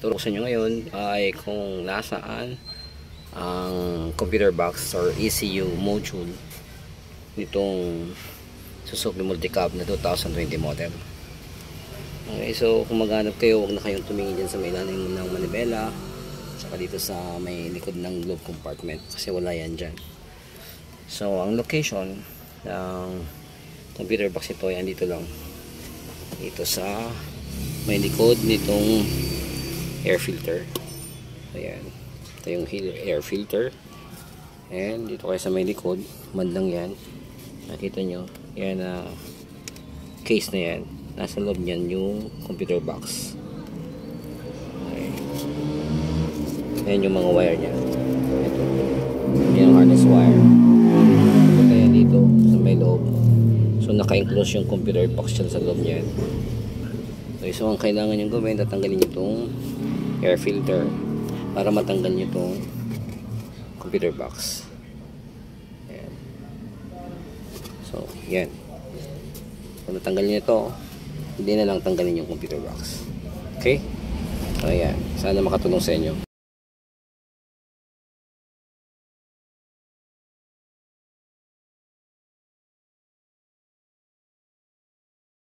ituturo ko sa inyo ngayon ay kung nasaan ang computer box or ECU module nitong Suzuki Multicab na 2020 model. Okay, so kung maghanap kayo, huwag na kayong tumingin dyan sa may ilalim ng manibela, saka dito sa may likod ng glove compartment kasi wala yan dyan. So ang location ng computer box ito ay andito lang, dito sa may likod nitong air filter. Ayan, ito yung air filter, and dito kayo sa may likod mandang yan, nakita nyo yan, case na yan, nasa loob nyan yung computer box. Okay. Ayan yung mga wire nya, ito yung harness wire, punta yan dito sa may loob. So naka-enclose yung computer box dyan sa loob nyan. Okay, so ang kailangan nyo gawin, tatanggalin nyo itong air filter para matanggal nyo itong computer box. Ayan. So yan, kung natanggal nyo ito, hindi na lang tanggalin yung computer box. Okay, so ayan, sana makatulong sa inyo.